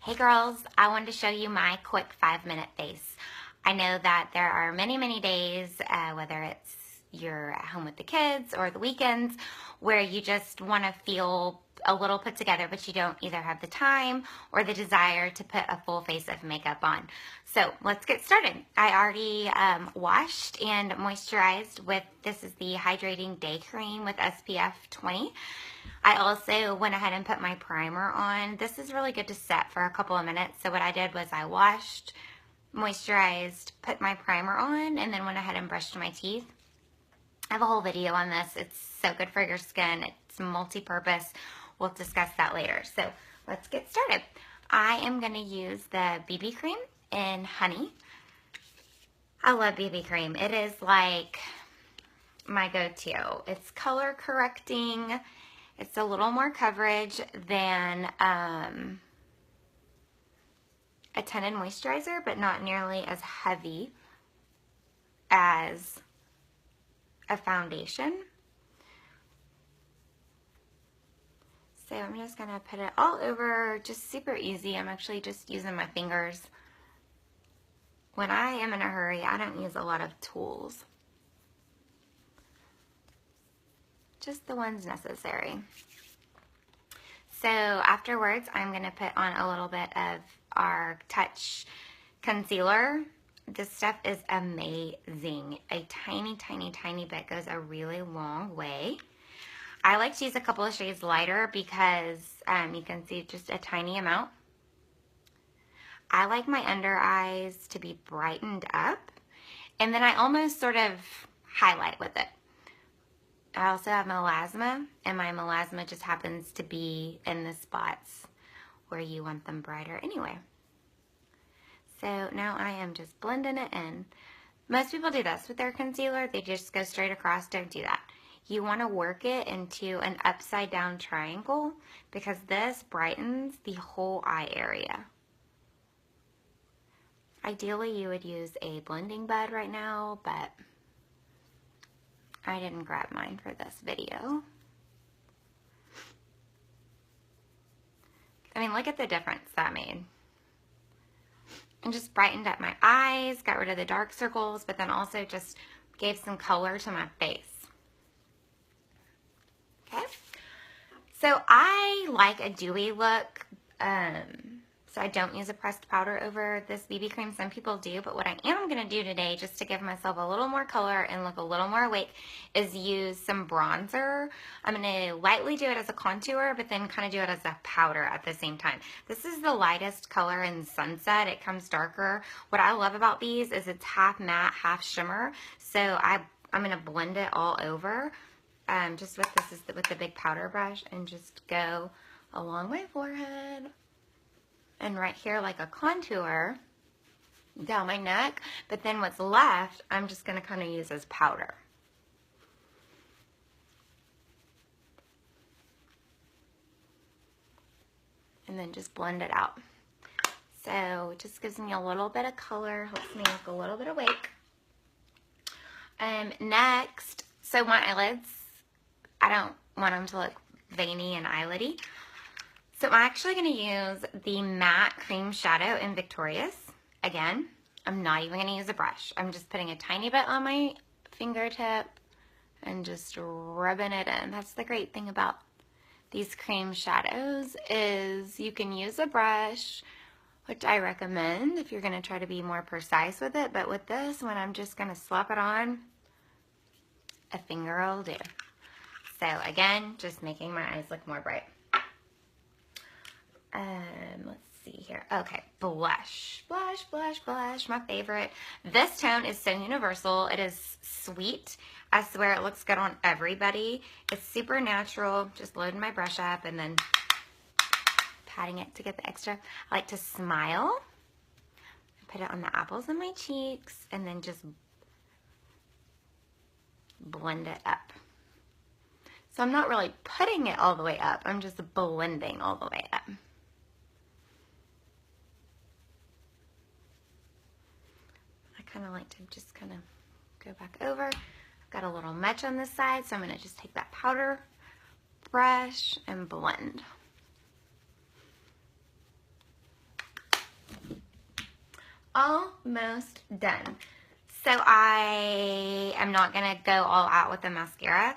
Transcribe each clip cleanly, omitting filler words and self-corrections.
Hey girls, I wanted to show you my quick 5-minute face. I know that there are many days, whether it's you're at home with the kids or the weekends, where you just want to feel a little put together, but you don't either have the time or the desire to put a full face of makeup on. So let's get started. I already washed and moisturized with, this is the Hydrating Day Cream with SPF 20. I also went ahead and put my primer on. This is really good to set for a couple of minutes. So what I did was I washed, moisturized, put my primer on, and then went ahead and brushed my teeth. I have a whole video on this. It's so good for your skin. It's multi-purpose. We'll discuss that later. So let's get started. I am going to use the BB cream in Honey. I love BB cream. It is like my go-to. It's color correcting. It's a little more coverage than a tinted moisturizer, but not nearly as heavy as a foundation. So I'm just going to put it all over, just super easy. I'm actually just using my fingers. When I am in a hurry, I don't use a lot of tools. Just the ones necessary. So afterwards, I'm going to put on a little bit of our Touch concealer. This stuff is amazing. A tiny bit goes a really long way. I like to use a couple of shades lighter because you can see just a tiny amount. I like my under eyes to be brightened up, and then I almost sort of highlight with it. I also have melasma, and my melasma just happens to be in the spots where you want them brighter anyway. So now I am just blending it in. Most people do this with their concealer. They just go straight across. Don't do that. You want to work it into an upside down triangle because this brightens the whole eye area. Ideally, you would use a blending bud right now, but I didn't grab mine for this video. I mean, look at the difference that made. And just brightened up my eyes, got rid of the dark circles, but then also just gave some color to my face. Okay? So I like a dewy look, so I don't use a pressed powder over this BB cream. Some people do, but what I am going to do today, just to give myself a little more color and look a little more awake, is use some bronzer. I'm going to lightly do it as a contour, but then kind of do it as a powder at the same time. This is the lightest color in Sunset. It comes darker. What I love about these is it's half matte, half shimmer. So I'm going to blend it all over, just with with the big powder brush, and just go along my forehead. And right here, like a contour down my neck, but then what's left, I'm just going to kind of use as powder. And then just blend it out. So it just gives me a little bit of color, helps me look a little bit awake. Next, so my eyelids, I don't want them to look veiny and eyelidy. So I'm actually going to use the matte cream shadow in Victorious. Again, I'm not even going to use a brush. I'm just putting a tiny bit on my fingertip and just rubbing it in. That's the great thing about these cream shadows, is you can use a brush, which I recommend if you're going to try to be more precise with it. But with this one, I'm just going to slap it on. A finger will do. So again, just making my eyes look more bright. Let's see here. Okay, blush, my favorite. This tone is so universal. It is sweet. I swear it looks good on everybody. It's super natural. Just loading my brush up and then patting it to get the extra. I like to smile. Put it on the apples of my cheeks and then just blend it up. So I'm not really putting it all the way up. I'm just blending all the way up. Kind of like to just kind of go back over. I've got a little match on this side, so I'm going to just take that powder brush and blend. almost done. So I am not going to go all out with the mascara.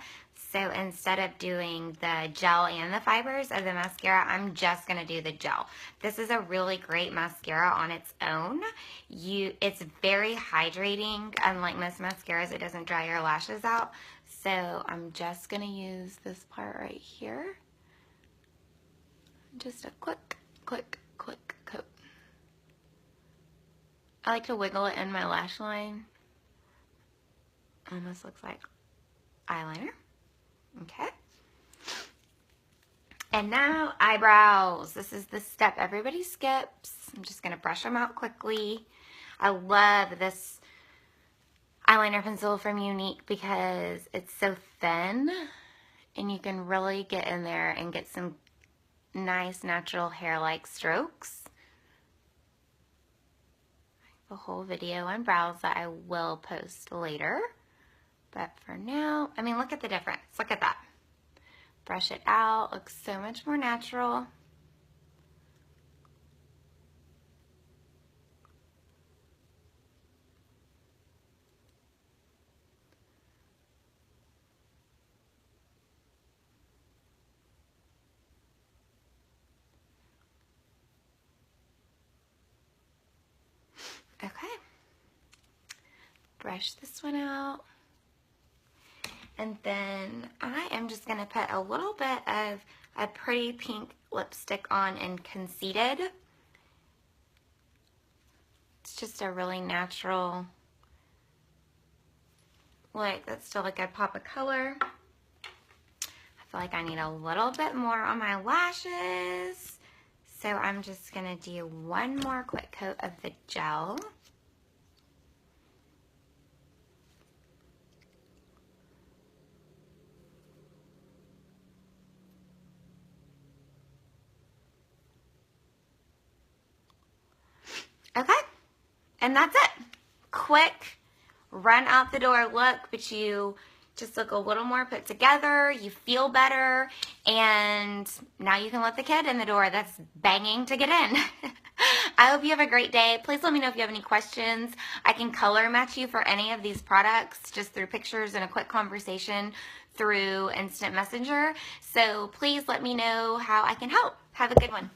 So instead of doing the gel and the fibers of the mascara, I'm just going to do the gel. This is a really great mascara on its own. It's very hydrating. Unlike most mascaras, it doesn't dry your lashes out. So I'm just going to use this part right here. Just a quick coat. I like to wiggle it in my lash line. Almost looks like eyeliner. Okay. And now eyebrows. This is the step everybody skips. I'm just going to brush them out quickly. I love this eyeliner pencil from Younique because it's so thin and you can really get in there and get some nice natural hair-like strokes. The whole video on brows that I will post later. But for now, I mean, look at the difference. Look at that. Brush it out. Looks so much more natural. Okay. Brush this one out. And then I am just going to put a little bit of a pretty pink lipstick on in Conceited. It's just a really natural look. That's still a good pop of color. I feel like I need a little bit more on my lashes. So I'm just going to do one more quick coat of the gel. Okay, and that's it. Quick, run out the door look, but you just look a little more put together, you feel better, and now you can let the kid in the door that's banging to get in. I hope you have a great day. Please let me know if you have any questions. I can color match you for any of these products just through pictures and a quick conversation through Instant Messenger. So please let me know how I can help. Have a good one.